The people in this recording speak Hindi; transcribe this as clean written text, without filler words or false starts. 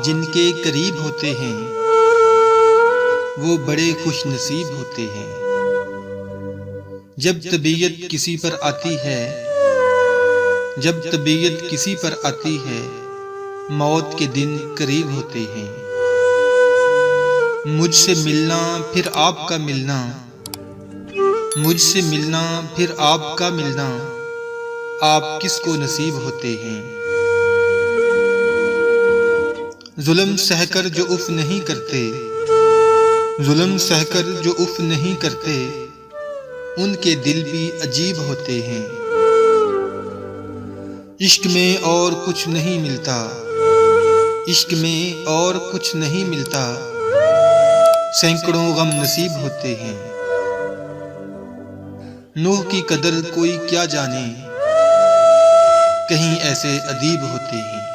जिनके करीब होते हैं वो बड़े खुश नसीब होते हैं। जब तबीयत किसी पर आती है, जब तबीयत किसी पर आती है, मौत के दिन करीब होते हैं। मुझसे मिलना फिर आपका मिलना, मुझसे मिलना फिर आपका मिलना, आप किसको नसीब होते हैं। जुल्म सहकर जो उफ नहीं करते, जुल्म सहकर जो उफ नहीं करते, उनके दिल भी अजीब होते हैं। इश्क में और कुछ नहीं मिलता, इश्क में और कुछ नहीं मिलता, सैकड़ों गम नसीब होते हैं। नूह की कदर कोई क्या जाने, कहीं ऐसे अदीब होते हैं।